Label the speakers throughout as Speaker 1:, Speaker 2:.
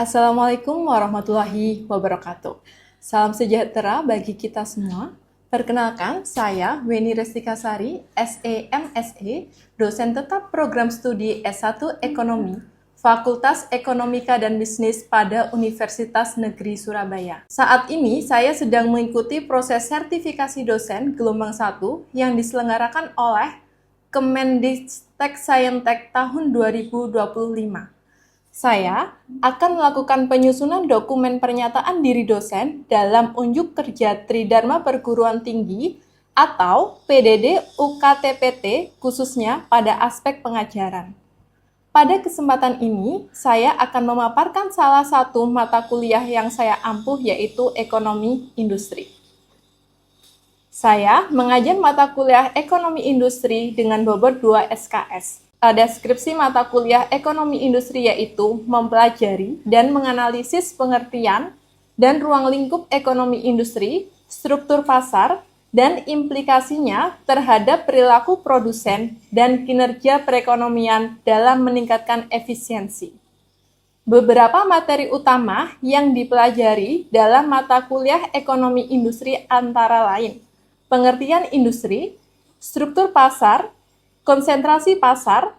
Speaker 1: Assalamualaikum warahmatullahi wabarakatuh. Salam sejahtera bagi kita semua. Perkenalkan, saya Weni Restika Sari, SE MSE, dosen tetap program studi S1 Ekonomi, Fakultas Ekonomika dan Bisnis pada Universitas Negeri Surabaya. Saat ini saya sedang mengikuti proses sertifikasi dosen gelombang 1 yang diselenggarakan oleh Kemendiktek Saintek tahun 2025. Saya akan melakukan penyusunan dokumen pernyataan diri dosen dalam unjuk kerja Tridharma Perguruan Tinggi atau PDD UKTPT khususnya pada aspek pengajaran. Pada kesempatan ini, saya akan memaparkan salah satu mata kuliah yang saya ampuh yaitu Ekonomi Industri. Saya mengajar mata kuliah Ekonomi Industri dengan bobot 2 SKS. Deskripsi mata kuliah Ekonomi Industri yaitu mempelajari dan menganalisis pengertian dan ruang lingkup ekonomi industri, struktur pasar, dan implikasinya terhadap perilaku produsen dan kinerja perekonomian dalam meningkatkan efisiensi. Beberapa materi utama yang dipelajari dalam mata kuliah Ekonomi Industri antara lain pengertian industri, struktur pasar, konsentrasi pasar,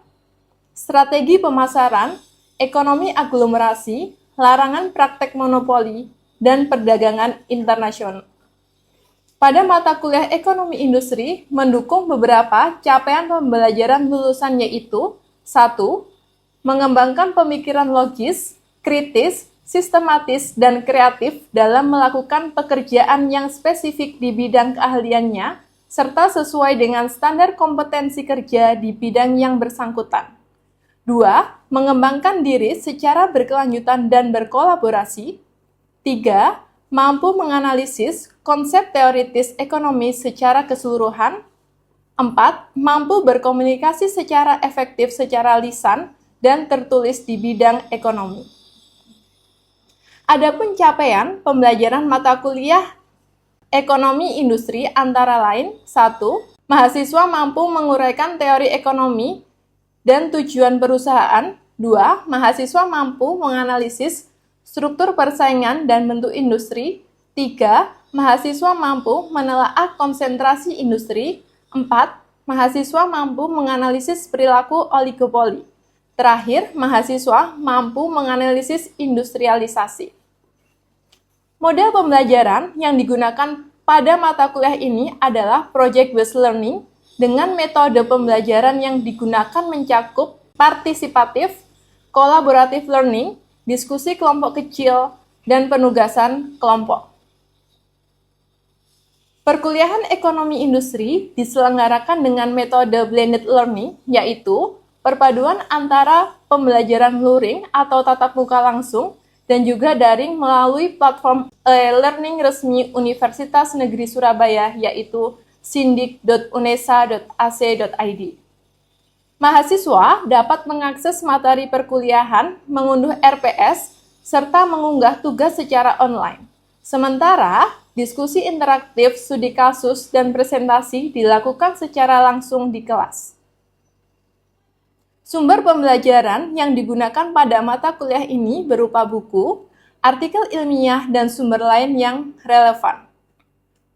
Speaker 1: strategi pemasaran, ekonomi aglomerasi, larangan praktek monopoli, dan perdagangan internasional. Pada mata kuliah Ekonomi Industri mendukung beberapa capaian pembelajaran lulusan yaitu 1. Mengembangkan pemikiran logis, kritis, sistematis, dan kreatif dalam melakukan pekerjaan yang spesifik di bidang keahliannya, serta sesuai dengan standar kompetensi kerja di bidang yang bersangkutan. 2. Mengembangkan diri secara berkelanjutan dan berkolaborasi. 3. Mampu menganalisis konsep teoritis ekonomi secara keseluruhan. 4. Mampu berkomunikasi secara efektif secara lisan dan tertulis di bidang ekonomi. Adapun capaian pembelajaran mata kuliah Ekonomi Industri antara lain 1. Mahasiswa mampu menguraikan teori ekonomi dan tujuan perusahaan. 2. Mahasiswa mampu menganalisis struktur persaingan dan bentuk industri. 3. Mahasiswa mampu menelaah konsentrasi industri. 4. Mahasiswa mampu menganalisis perilaku oligopoli. Terakhir, mahasiswa mampu menganalisis industrialisasi. Model pembelajaran yang digunakan pada mata kuliah ini adalah project-based learning dengan metode pembelajaran yang digunakan mencakup partisipatif, kolaboratif learning, diskusi kelompok kecil, dan penugasan kelompok. Perkuliahan Ekonomi Industri diselenggarakan dengan metode blended learning, yaitu perpaduan antara pembelajaran luring atau tatap muka langsung dan juga daring melalui platform e-learning resmi Universitas Negeri Surabaya yaitu sindik.unesa.ac.id. Mahasiswa dapat mengakses materi perkuliahan, mengunduh RPS, serta mengunggah tugas secara online. Sementara, diskusi interaktif, studi kasus, dan presentasi dilakukan secara langsung di kelas. Sumber pembelajaran yang digunakan pada mata kuliah ini berupa buku, artikel ilmiah, dan sumber lain yang relevan.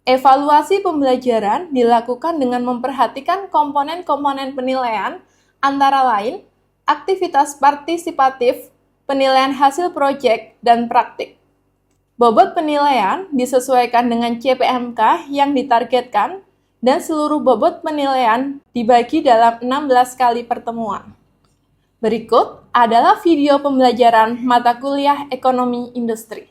Speaker 1: Evaluasi pembelajaran dilakukan dengan memperhatikan komponen-komponen penilaian, antara lain aktivitas partisipatif, penilaian hasil proyek, dan praktik. Bobot penilaian disesuaikan dengan CPMK yang ditargetkan, dan seluruh bobot penilaian dibagi dalam 16 kali pertemuan. Berikut adalah video pembelajaran mata kuliah Ekonomi Industri.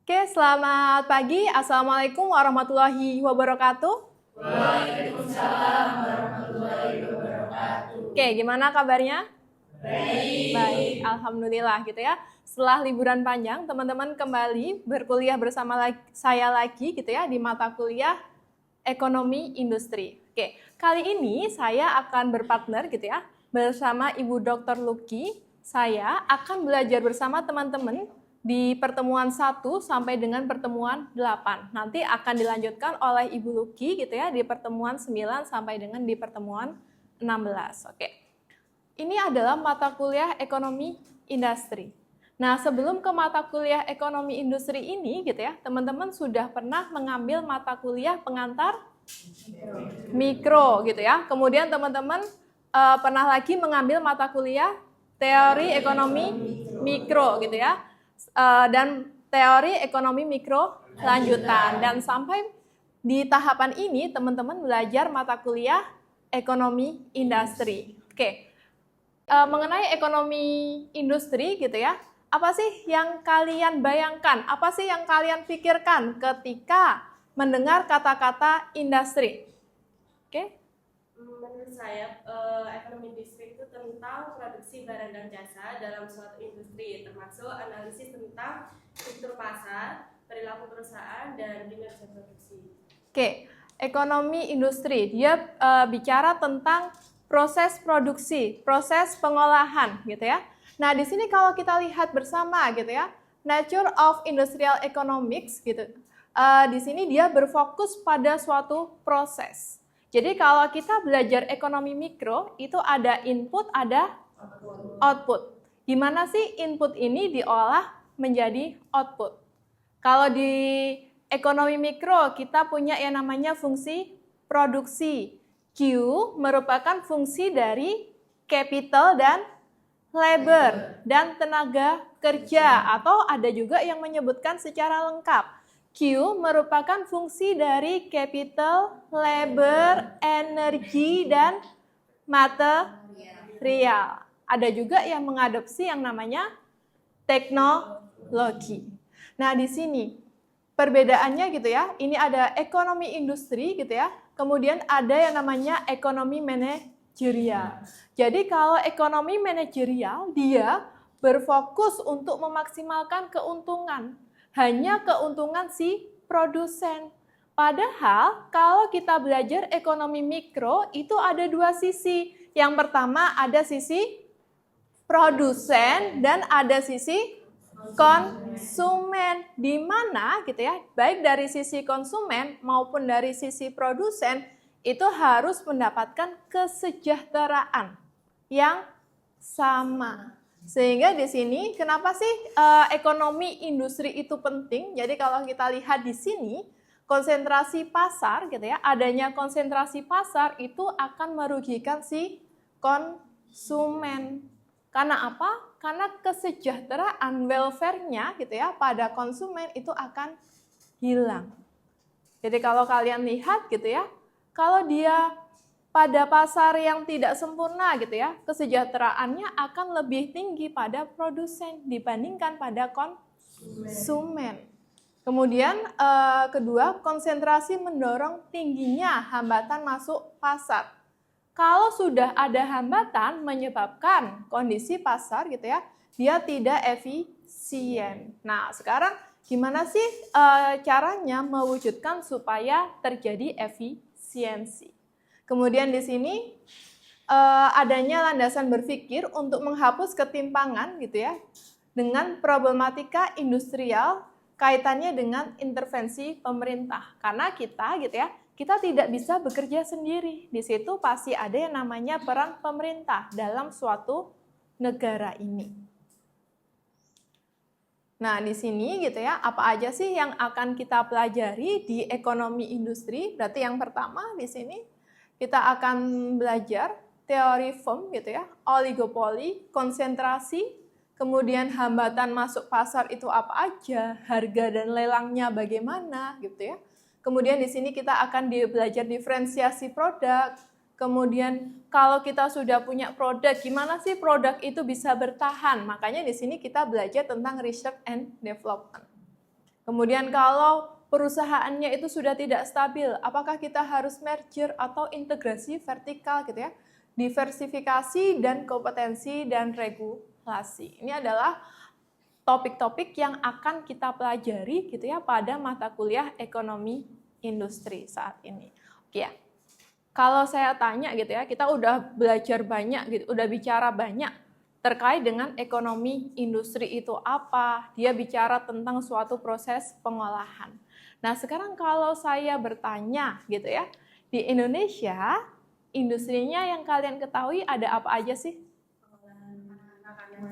Speaker 1: Oke, selamat pagi. Assalamualaikum warahmatullahi wabarakatuh.
Speaker 2: Waalaikumsalam warahmatullahi wabarakatuh.
Speaker 1: Oke, gimana kabarnya?
Speaker 2: Baik.
Speaker 1: Baik, alhamdulillah gitu ya. Setelah liburan panjang, teman-teman kembali berkuliah bersama saya lagi gitu ya di mata kuliah Ekonomi Industri. Oke, kali ini saya akan berpartner gitu ya bersama Ibu Dr. Luki. Saya akan belajar bersama teman-teman di pertemuan 1 sampai dengan pertemuan 8. Nanti akan dilanjutkan oleh Ibu Luki gitu ya di pertemuan 9 sampai dengan di pertemuan 16. Oke. Ini adalah mata kuliah Ekonomi Industri. Nah, sebelum ke mata kuliah ekonomi industri ini gitu ya, teman-teman sudah pernah mengambil mata kuliah pengantar mikro gitu ya. Kemudian teman-teman pernah lagi mengambil mata kuliah teori ekonomi mikro gitu ya. Dan teori ekonomi mikro lanjutan. Dan sampai di tahapan ini teman-teman belajar mata kuliah ekonomi industri. Oke. Mengenai ekonomi industri gitu ya, apa sih yang kalian bayangkan? Apa sih yang kalian pikirkan ketika mendengar kata-kata industri? Oke?
Speaker 3: Menurut saya, ekonomi industri itu tentang produksi barang dan jasa dalam suatu industri, termasuk analisis tentang struktur pasar, perilaku perusahaan, dan kinerja produksi.
Speaker 1: Oke, ekonomi industri, dia bicara tentang proses produksi, proses pengolahan gitu ya. Nah, di sini kalau kita lihat bersama gitu ya, Nature of Industrial Economics gitu. Di sini dia berfokus pada suatu proses. Jadi kalau kita belajar ekonomi mikro, itu ada input, ada output. Di mana sih input ini diolah menjadi output? Kalau di ekonomi mikro, kita punya yang namanya fungsi produksi. Q merupakan fungsi dari capital dan labor dan tenaga kerja, atau ada juga yang menyebutkan secara lengkap. Q merupakan fungsi dari capital, labor, energi, dan material. Ada juga yang mengadopsi yang namanya teknologi. Nah, di sini perbedaannya gitu ya, ini ada ekonomi industri gitu ya, kemudian ada yang namanya ekonomi manajerial. Jadi kalau ekonomi manajerial, dia berfokus untuk memaksimalkan keuntungan, hanya keuntungan si produsen. Padahal kalau kita belajar ekonomi mikro, itu ada dua sisi. Yang pertama ada sisi produsen dan ada sisi konsumen, di mana gitu ya, baik dari sisi konsumen maupun dari sisi produsen itu harus mendapatkan kesejahteraan yang sama. Sehingga di sini kenapa sih ekonomi industri itu penting? Jadi kalau kita lihat di sini konsentrasi pasar gitu ya, adanya konsentrasi pasar itu akan merugikan si konsumen. Karena apa? Karena kesejahteraan welfare-nya gitu ya pada konsumen itu akan hilang. Jadi kalau kalian lihat gitu ya, kalau dia pada pasar yang tidak sempurna gitu ya, kesejahteraannya akan lebih tinggi pada produsen dibandingkan pada konsumen. Kemudian kedua, konsentrasi mendorong tingginya hambatan masuk pasar. Kalau sudah ada hambatan menyebabkan kondisi pasar gitu ya, dia tidak efisien. Nah, sekarang gimana sih caranya mewujudkan supaya terjadi efisiensi? Kemudian di sini adanya landasan berpikir untuk menghapus ketimpangan gitu ya, dengan problematika industrial kaitannya dengan intervensi pemerintah. Karena kita gitu ya, kita tidak bisa bekerja sendiri. Di situ pasti ada yang namanya peran pemerintah dalam suatu negara ini. Nah, di sini gitu ya, apa aja sih yang akan kita pelajari di ekonomi industri? Berarti yang pertama di sini kita akan belajar teori firm gitu ya, oligopoli, konsentrasi, kemudian hambatan masuk pasar itu apa aja, harga dan lelangnya bagaimana gitu ya. Kemudian di sini kita akan belajar diferensiasi produk. Kemudian kalau kita sudah punya produk, gimana sih produk itu bisa bertahan? Makanya di sini kita belajar tentang research and development. Kemudian kalau perusahaannya itu sudah tidak stabil, apakah kita harus merger atau integrasi vertikal gitu ya? Diversifikasi dan kompetensi dan regulasi. Ini adalah topik-topik yang akan kita pelajari gitu ya pada mata kuliah ekonomi industri saat ini. Oke ya. Kalau saya tanya gitu ya, kita udah belajar banyak gitu, udah bicara banyak terkait dengan ekonomi industri itu apa? Dia bicara tentang suatu proses pengolahan. Nah, sekarang kalau saya bertanya gitu ya, di Indonesia industrinya yang kalian ketahui ada apa aja sih?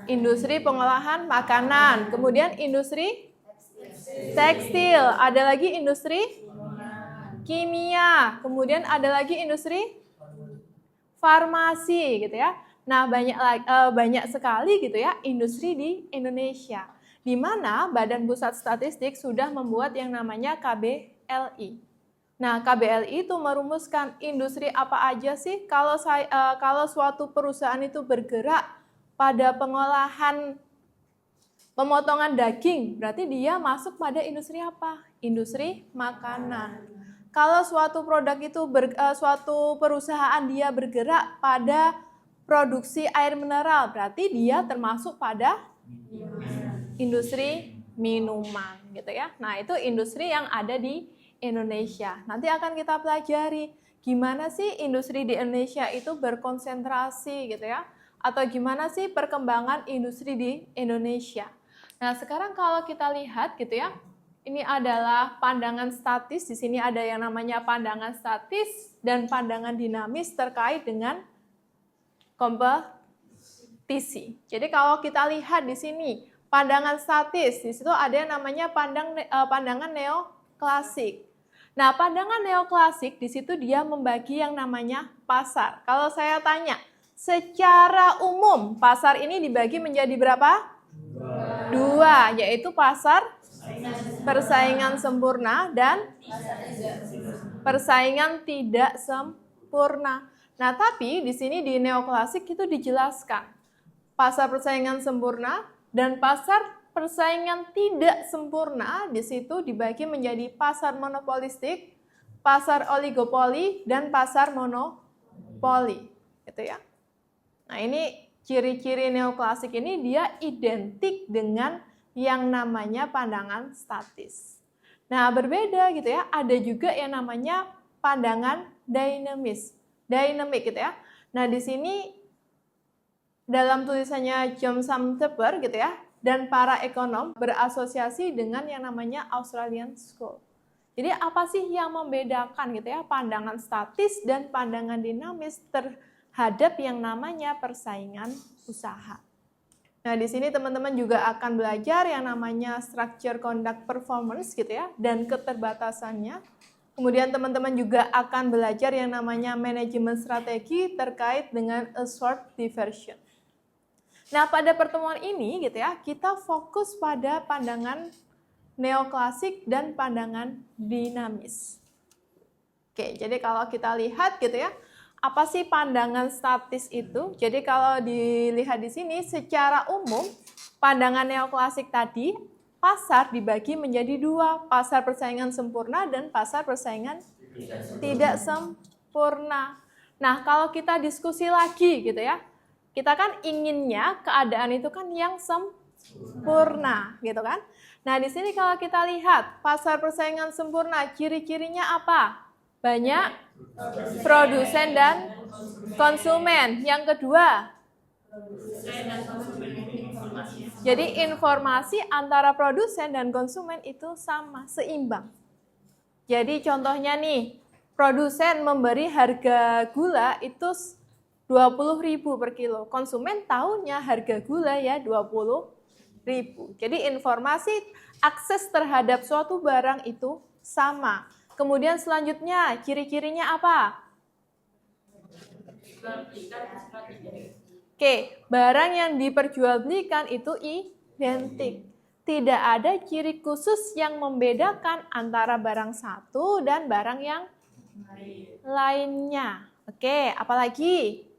Speaker 1: Industri pengolahan makanan. Kemudian industri tekstil. Ada lagi industri kimia. Kemudian ada lagi industri farmasi gitu ya. Nah, banyak sekali gitu ya industri di Indonesia. Di mana Badan Pusat Statistik sudah membuat yang namanya KBLI. Nah, KBLI itu merumuskan industri apa aja sih kalau suatu perusahaan itu bergerak pada pengolahan pemotongan daging, berarti dia masuk pada industri apa? Industri makanan. Kalau suatu produk itu suatu perusahaan dia bergerak pada produksi air mineral, berarti dia termasuk pada industri minuman gitu ya. Nah, itu industri yang ada di Indonesia. Nanti akan kita pelajari gimana sih industri di Indonesia itu berkonsentrasi gitu ya. Atau gimana sih perkembangan industri di Indonesia. Nah, sekarang kalau kita lihat gitu ya. Ini adalah pandangan statis. Di sini ada yang namanya pandangan statis dan pandangan dinamis terkait dengan kompetisi. Jadi kalau kita lihat di sini pandangan statis, di situ ada yang namanya pandangan neoklasik. Nah, pandangan neoklasik di situ dia membagi yang namanya pasar. Kalau saya tanya, secara umum pasar ini dibagi menjadi berapa? Dua, yaitu pasar persaingan sempurna dan persaingan tidak sempurna. Nah, tapi di sini di neoklasik itu dijelaskan pasar persaingan sempurna dan pasar persaingan tidak sempurna di situ dibagi menjadi pasar monopolistik, pasar oligopoli dan pasar monopoli, gitu ya. Nah, ini ciri-ciri neoklasik ini dia identik dengan yang namanya pandangan statis. Nah, berbeda gitu ya, ada juga yang namanya pandangan dinamik gitu ya. Nah, di sini dalam tulisannya John Sumter gitu ya, dan para ekonom berasosiasi dengan yang namanya Australian School. Jadi apa sih yang membedakan gitu ya pandangan statis dan pandangan dinamis terhadap yang namanya persaingan usaha? Nah, di sini teman-teman juga akan belajar yang namanya structure conduct performance gitu ya, dan keterbatasannya. Kemudian teman-teman juga akan belajar yang namanya manajemen strategi terkait dengan assured diversion. Nah, pada pertemuan ini gitu ya, kita fokus pada pandangan neoklasik dan pandangan dinamis. Oke, jadi kalau kita lihat gitu ya, apa sih pandangan statis itu? Jadi kalau dilihat di sini secara umum pandangan neoklasik tadi pasar dibagi menjadi dua, pasar persaingan sempurna dan pasar persaingan tidak sempurna. Nah, kalau kita diskusi lagi gitu ya. Kita kan inginnya keadaan itu kan yang sempurna, gitu kan? Nah, di sini kalau kita lihat pasar persaingan sempurna ciri-cirinya apa? Banyak produsen dan konsumen. Yang kedua, jadi informasi antara produsen dan konsumen itu sama, seimbang. Jadi contohnya nih, produsen memberi harga gula itu 20.000 per kilo. Konsumen tahunya harga gula ya 20.000. Jadi informasi akses terhadap suatu barang itu sama. Kemudian selanjutnya, ciri-cirinya apa? Oke, barang yang diperjualbelikan itu identik. Tidak ada ciri khusus yang membedakan antara barang satu dan barang yang lainnya. Oke, apalagi?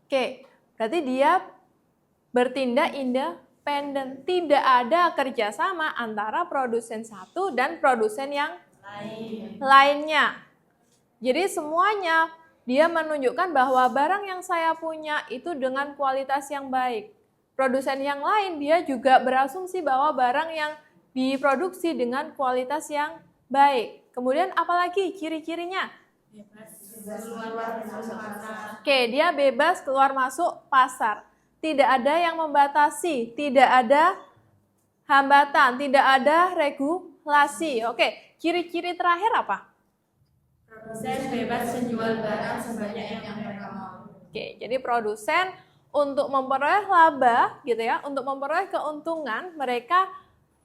Speaker 1: Oke, berarti dia bertindak independen, tidak ada kerjasama antara produsen satu dan produsen yang lainnya. Jadi semuanya dia menunjukkan bahwa barang yang saya punya itu dengan kualitas yang baik. Produsen yang lain dia juga berasumsi bahwa barang yang diproduksi dengan kualitas yang baik. Kemudian apalagi ciri-cirinya? Oke, dia bebas keluar masuk pasar. Tidak ada yang membatasi, tidak ada hambatan, tidak ada regulasi. Oke, ciri-ciri terakhir apa?
Speaker 3: Produsen bebas menjual barang sebanyak yang mereka mau.
Speaker 1: Oke, jadi produsen untuk memperoleh laba gitu ya, untuk memperoleh keuntungan, mereka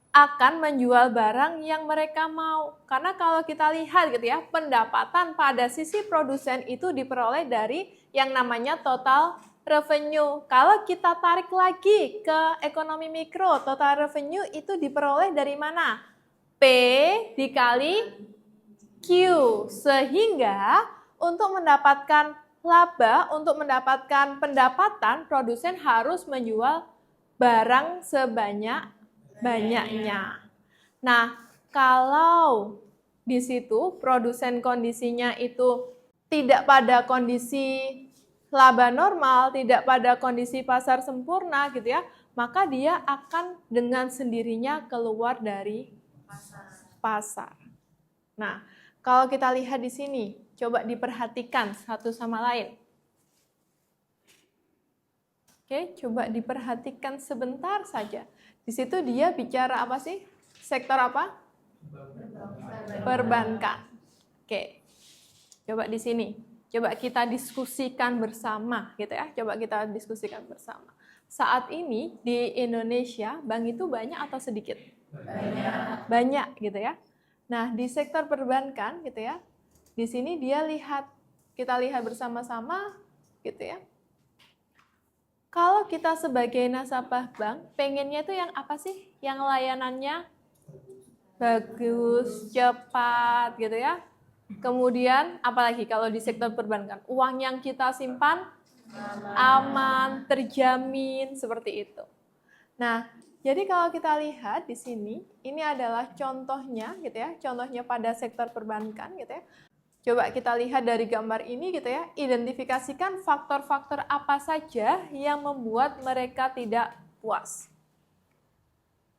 Speaker 1: akan menjual barang yang mereka mau. Karena kalau kita lihat gitu ya, pendapatan pada sisi produsen itu diperoleh dari yang namanya total revenue. Kalau kita tarik lagi ke ekonomi mikro, total revenue itu diperoleh dari mana? P dikali Q. Sehingga untuk mendapatkan laba, untuk mendapatkan pendapatan, produsen harus menjual barang sebanyak-banyaknya. Nah, kalau di situ produsen kondisinya itu tidak pada kondisi laba normal, tidak pada kondisi pasar sempurna gitu ya, maka dia akan dengan sendirinya keluar dari pasar. Nah, kalau kita lihat di sini, coba diperhatikan satu sama lain. Oke, coba diperhatikan sebentar saja. Di situ dia bicara apa sih? Sektor apa? Perbankan. Oke. Coba di sini. Coba kita diskusikan bersama gitu ya. Coba kita diskusikan bersama. Saat ini di Indonesia bank itu banyak atau sedikit?
Speaker 2: Banyak.
Speaker 1: Banyak gitu ya. Nah, di sektor perbankan gitu ya. Di sini dia kita lihat bersama-sama gitu ya. Kalau kita sebagai nasabah bank, pengennya itu yang apa sih? Yang layanannya bagus, cepat gitu ya. Kemudian apalagi kalau di sektor perbankan, uang yang kita simpan aman, terjamin, seperti itu. Nah, jadi kalau kita lihat di sini, ini adalah contohnya gitu ya, contohnya pada sektor perbankan gitu ya. Coba kita lihat dari gambar ini gitu ya, identifikasikan faktor-faktor apa saja yang membuat mereka tidak puas.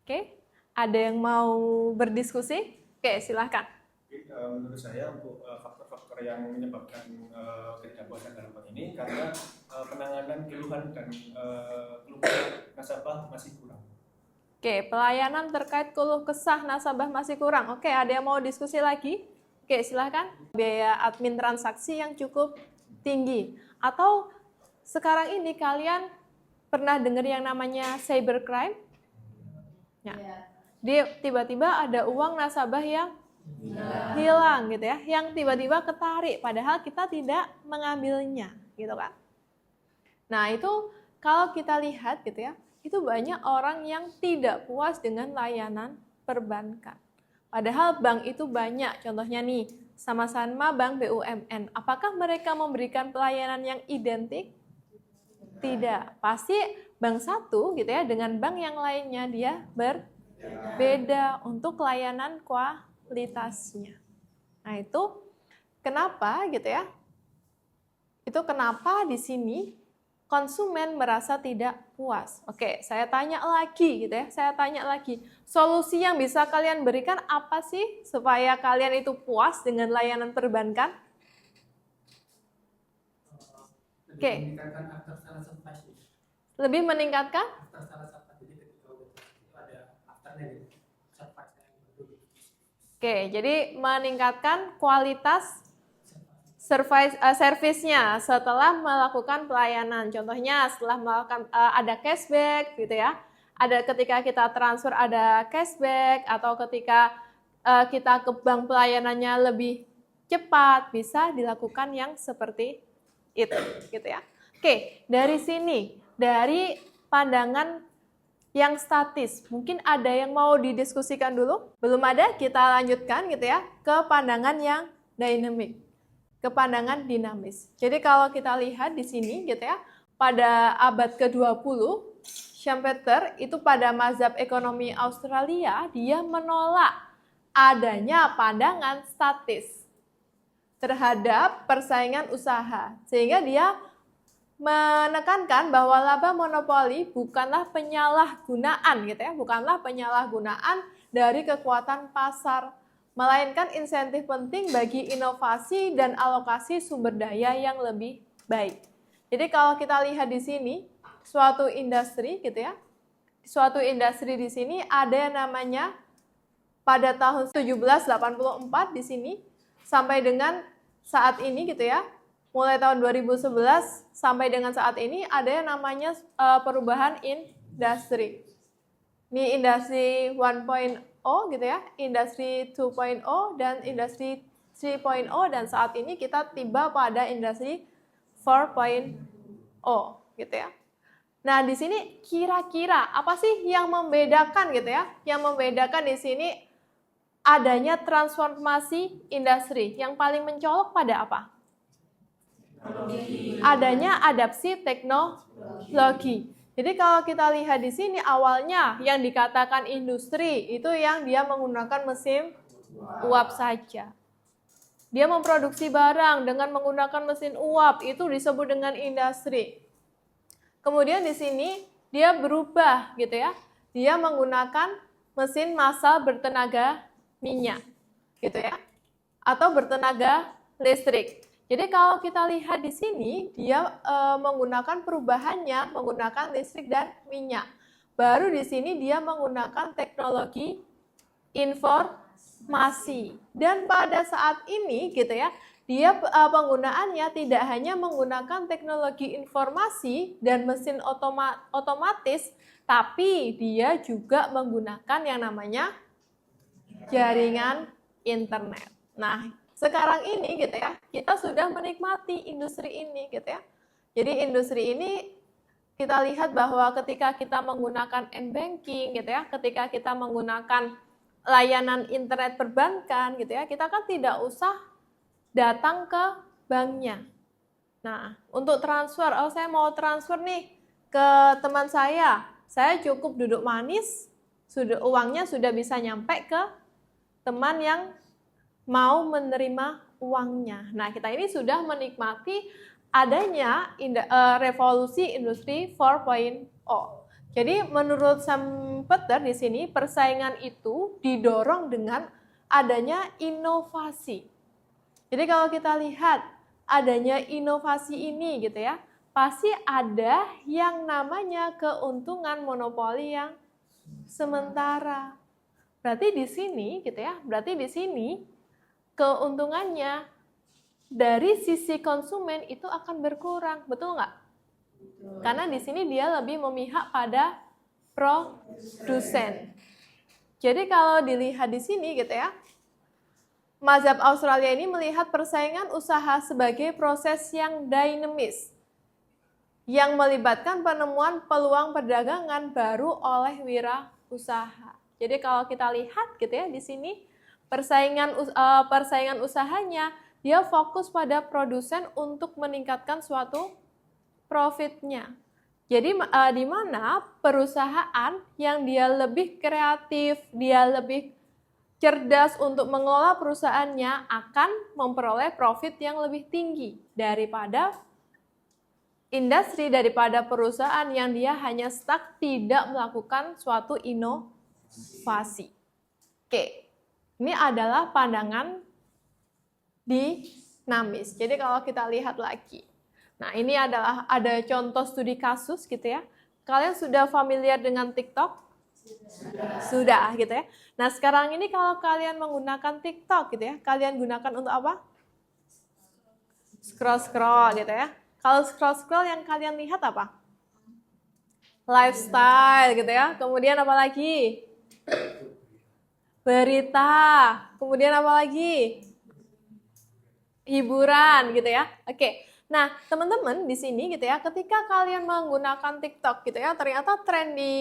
Speaker 1: Oke, ada yang mau berdiskusi? Oke, silahkan.
Speaker 4: Menurut saya untuk faktor-faktor yang menyebabkan ketidakpuasan dalam bank ini karena penanganan keluhan dan keluhan nasabah masih kurang.
Speaker 1: Oke, pelayanan terkait keluh kesah nasabah masih kurang. Oke, ada yang mau diskusi lagi? Oke, silahkan. Biaya admin transaksi yang cukup tinggi. Atau sekarang ini kalian pernah dengar yang namanya cybercrime? Ya. Tiba-tiba ada uang nasabah yang hilang gitu ya, yang tiba-tiba ketarik, padahal kita tidak mengambilnya, gitu kan. Nah, itu kalau kita lihat gitu ya, itu banyak orang yang tidak puas dengan layanan perbankan. Padahal bank itu banyak, contohnya nih, sama-sama bank BUMN. Apakah mereka memberikan pelayanan yang identik? Tidak. Pasti bank satu gitu ya, dengan bank yang lainnya dia berbeda untuk layanan kualitasnya. Nah itu kenapa gitu ya? Itu kenapa di sini konsumen merasa tidak puas. Oke, saya tanya lagi gitu ya. Saya tanya lagi. Solusi yang bisa kalian berikan apa sih supaya kalian itu puas dengan layanan perbankan? Oke.
Speaker 5: Meningkatkan after sales service.
Speaker 1: Lebih meningkatkan?
Speaker 5: After sales service. Jadi ketika udah itu ada afternya gitu. Service yang gitu.
Speaker 1: Oke, jadi meningkatkan kualitas servisnya setelah melakukan pelayanan. Contohnya setelah melakukan ada cashback gitu ya. Ada ketika kita transfer ada cashback atau ketika kita ke bank pelayanannya lebih cepat, bisa dilakukan yang seperti itu gitu ya. Oke, dari sini dari pandangan yang statis, mungkin ada yang mau didiskusikan dulu? Belum ada, kita lanjutkan gitu ya ke pandangan yang dynamic. Ke pandangan dinamis. Jadi kalau kita lihat di sini gitu ya, pada abad ke-20, Schumpeter itu pada mazhab ekonomi Australia, dia menolak adanya pandangan statis terhadap persaingan usaha. Sehingga dia menekankan bahwa laba monopoli bukanlah penyalahgunaan gitu ya, bukanlah penyalahgunaan dari kekuatan pasar, melainkan insentif penting bagi inovasi dan alokasi sumber daya yang lebih baik. Jadi kalau kita lihat di sini, suatu industri gitu ya, suatu industri di sini ada yang namanya pada tahun 1784 di sini sampai dengan saat ini gitu ya, mulai tahun 2011 sampai dengan saat ini ada yang namanya perubahan industri. Ini industri 1.0 gitu ya, industri 2.0 dan industri 3.0 dan saat ini kita tiba pada industri 4.0 gitu ya. Nah, di sini kira-kira apa sih yang membedakan gitu ya? Yang membedakan di sini adanya transformasi industri. Yang paling mencolok pada apa? Adanya adaptasi teknologi. Jadi kalau kita lihat di sini awalnya yang dikatakan industri itu yang dia menggunakan mesin uap saja. Dia memproduksi barang dengan menggunakan mesin uap, itu disebut dengan industri. Kemudian di sini dia berubah gitu ya. Dia menggunakan mesin massal bertenaga minyak gitu ya. Atau bertenaga listrik. Jadi kalau kita lihat di sini dia menggunakan perubahannya menggunakan listrik dan minyak. Baru di sini dia menggunakan teknologi informasi. Dan pada saat ini gitu ya, dia penggunaannya tidak hanya menggunakan teknologi informasi dan mesin otomatis, tapi dia juga menggunakan yang namanya jaringan internet. Nah, sekarang ini gitu ya, kita sudah menikmati industri ini gitu ya. Jadi industri ini kita lihat bahwa ketika kita menggunakan m-banking gitu ya, ketika kita menggunakan layanan internet perbankan gitu ya, kita kan tidak usah datang ke banknya. Nah, untuk transfer, saya mau transfer nih ke teman saya cukup duduk manis, uangnya sudah bisa nyampe ke teman yang mau menerima uangnya. Nah, kita ini sudah menikmati adanya revolusi industri 4.0. Jadi menurut Schumpeter di sini persaingan itu didorong dengan adanya inovasi. Jadi kalau kita lihat adanya inovasi ini gitu ya, pasti ada yang namanya keuntungan monopoli yang sementara. Berarti di sini gitu ya, keuntungannya dari sisi konsumen itu akan berkurang, betul nggak? Karena di sini dia lebih memihak pada produsen. Jadi kalau dilihat di sini gitu ya, mazhab Australia ini melihat persaingan usaha sebagai proses yang dinamis, yang melibatkan penemuan peluang perdagangan baru oleh wirausaha. Jadi kalau kita lihat gitu ya di sini persaingan usahanya dia fokus pada produsen untuk meningkatkan suatu profitnya. Jadi di mana perusahaan yang dia lebih kreatif, dia lebih cerdas untuk mengelola perusahaannya akan memperoleh profit yang lebih tinggi daripada daripada perusahaan yang dia hanya stuck tidak melakukan suatu inovasi. Oke, ini adalah pandangan dinamis. Jadi kalau kita lihat lagi, nah ini adalah ada contoh studi kasus gitu ya. Kalian sudah familiar dengan TikTok? Sudah gitu ya. Nah sekarang ini kalau kalian menggunakan TikTok gitu ya, kalian gunakan untuk apa? Scroll gitu ya. Kalau scroll yang kalian lihat apa? Lifestyle gitu ya. Kemudian apa lagi? Berita. Kemudian apa lagi? Hiburan gitu ya. Oke. Nah, teman-teman di sini gitu ya, ketika kalian menggunakan TikTok gitu ya, ternyata tren di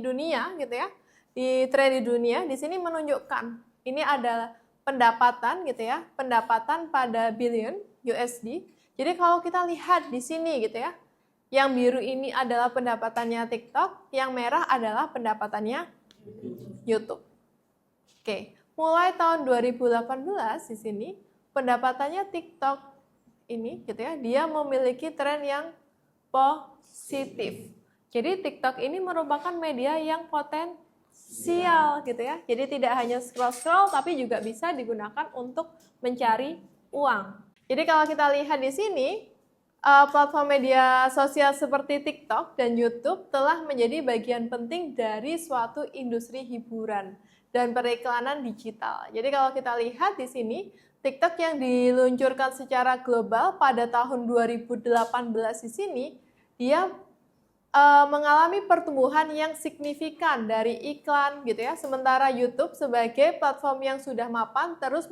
Speaker 1: dunia gitu ya, di sini menunjukkan ini adalah pendapatan gitu ya, pendapatan pada billion USD. Jadi kalau kita lihat di sini gitu ya, yang biru ini adalah pendapatannya TikTok, yang merah adalah pendapatannya YouTube. Oke, mulai tahun 2018 di sini pendapatannya TikTok ini gitu ya, dia memiliki tren yang positif. Jadi TikTok ini merupakan media yang potensial gitu ya. Jadi tidak hanya scroll-scroll tapi juga bisa digunakan untuk mencari uang. Jadi kalau kita lihat di sini, platform media sosial seperti TikTok dan YouTube telah menjadi bagian penting dari suatu industri hiburan. dan periklanan digital. Jadi kalau kita lihat di sini, TikTok yang diluncurkan secara global pada tahun 2018 di sini, dia mengalami pertumbuhan yang signifikan dari iklan gitu ya. Sementara YouTube sebagai platform yang sudah mapan terus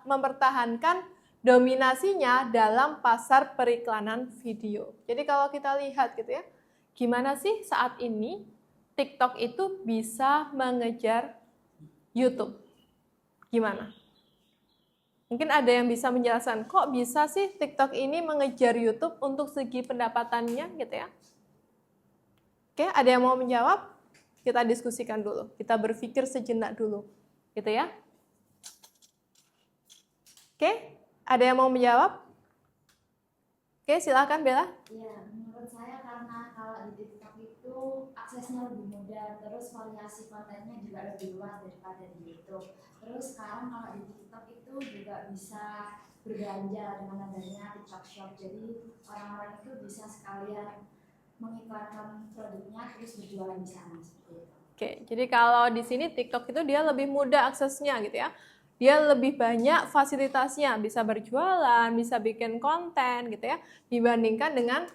Speaker 1: mempertahankan dominasinya dalam pasar periklanan video. Jadi kalau kita lihat gitu ya, gimana sih saat ini TikTok itu bisa mengejar YouTube? Gimana? Mungkin ada yang bisa menjelaskan, kok bisa sih TikTok ini mengejar YouTube untuk segi pendapatannya gitu ya? Oke, ada yang mau menjawab? Kita diskusikan dulu, kita berpikir sejenak dulu, gitu ya. Oke, ada yang mau menjawab? Oke, silakan Bella.
Speaker 2: Iya, menurut saya karena kalau di TikTok itu aksesnya lebih mudah, terus variasi kontennya juga lebih luas daripada di YouTube. Terus sekarang kalau di TikTok itu juga bisa berbelanja dengan adanya TikTok Shop, jadi orang-orang itu bisa sekalian mengiklankan produknya terus berjualan di sana seperti itu.
Speaker 1: Oke, jadi kalau di sini TikTok itu dia lebih mudah aksesnya gitu ya. Dia lebih banyak fasilitasnya, bisa berjualan, bisa bikin konten gitu ya, dibandingkan dengan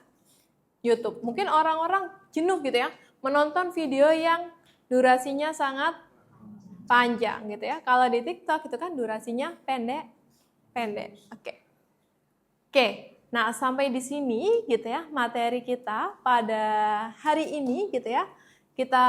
Speaker 1: YouTube. Mungkin orang-orang jenuh gitu ya, menonton video yang durasinya sangat panjang gitu ya. Kalau di TikTok itu kan durasinya pendek. Oke. Nah, sampai di sini gitu ya materi kita pada hari ini gitu ya. Kita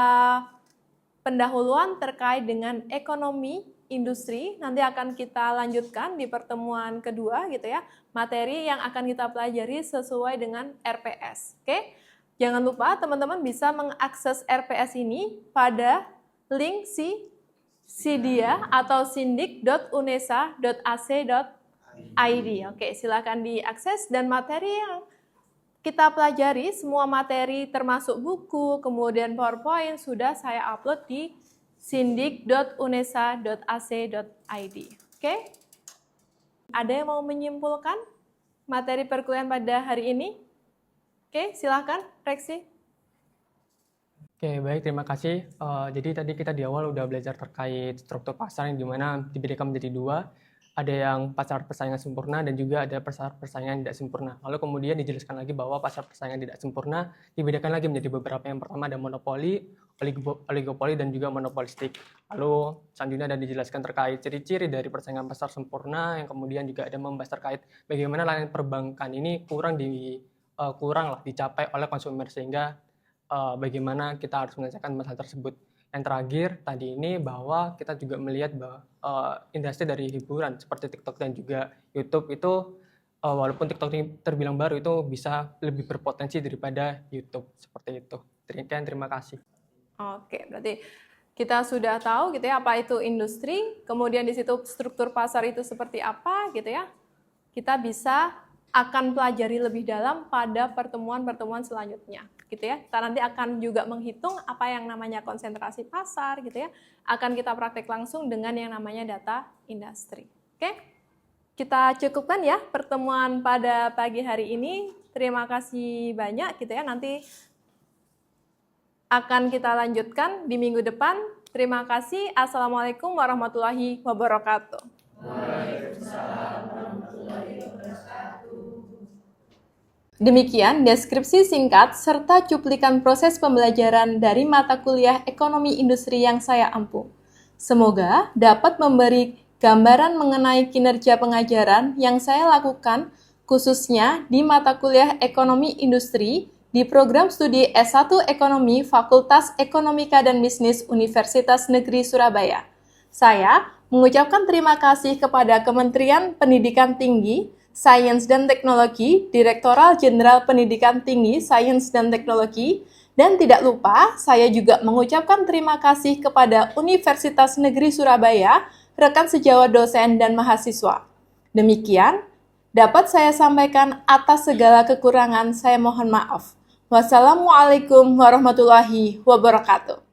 Speaker 1: pendahuluan terkait dengan ekonomi industri, nanti akan kita lanjutkan di pertemuan kedua gitu ya, materi yang akan kita pelajari sesuai dengan RPS. Oke, jangan lupa teman-teman bisa mengakses RPS ini pada link SIDIA atau sindik.unesa.ac.id. Oke, silakan diakses dan materi yang kita pelajari, semua materi termasuk buku, kemudian PowerPoint sudah saya upload di sindik.unesa.ac.id. Oke? Ada yang mau menyimpulkan materi perkuliahan pada hari ini? Oke, silakan, Reksi.
Speaker 6: Oke, baik, terima kasih. Jadi tadi kita di awal udah belajar terkait struktur pasar yang dimana dibedakan menjadi dua. Ada yang pasar persaingan sempurna dan juga ada pasar persaingan tidak sempurna. Lalu kemudian dijelaskan lagi bahwa pasar persaingan tidak sempurna dibedakan lagi menjadi beberapa. Yang pertama ada monopoli, oligopoli, dan juga monopolistik. Lalu selanjutnya ada dijelaskan terkait ciri-ciri dari persaingan pasar sempurna, yang kemudian juga ada membahas terkait bagaimana layanan perbankan ini kurang dicapai oleh konsumer, sehingga bagaimana kita harus menyelesaikan masalah tersebut. Yang terakhir tadi ini bahwa kita juga melihat bahwa industri dari hiburan seperti TikTok dan juga YouTube itu walaupun TikTok ini terbilang baru, itu bisa lebih berpotensi daripada YouTube, seperti itu. Terima kasih.
Speaker 1: Oke, berarti kita sudah tahu gitu ya apa itu industri, kemudian di situ struktur pasar itu seperti apa gitu ya. Kita bisa akan pelajari lebih dalam pada pertemuan-pertemuan selanjutnya gitu ya. Kita nanti akan juga menghitung apa yang namanya konsentrasi pasar gitu ya. Akan kita praktek langsung dengan yang namanya data industri. Oke? Kita cukupkan ya pertemuan pada pagi hari ini. Terima kasih banyak gitu ya. Nanti akan kita lanjutkan di minggu depan. Terima kasih. Assalamualaikum warahmatullahi wabarakatuh.
Speaker 2: Waalaikumsalam warahmatullahi wabarakatuh.
Speaker 1: Demikian deskripsi singkat serta cuplikan proses pembelajaran dari mata kuliah Ekonomi Industri yang saya ampu. Semoga dapat memberi gambaran mengenai kinerja pengajaran yang saya lakukan khususnya di mata kuliah Ekonomi Industri di program studi S1 Ekonomi Fakultas Ekonomika dan Bisnis Universitas Negeri Surabaya. Saya mengucapkan terima kasih kepada Kementerian Pendidikan Tinggi, Sains dan Teknologi, Direktorat Jenderal Pendidikan Tinggi, Sains dan Teknologi, dan tidak lupa saya juga mengucapkan terima kasih kepada Universitas Negeri Surabaya, rekan sejawat dosen dan mahasiswa. Demikian dapat saya sampaikan. Atas segala kekurangan saya mohon maaf. Wassalamualaikum warahmatullahi wabarakatuh.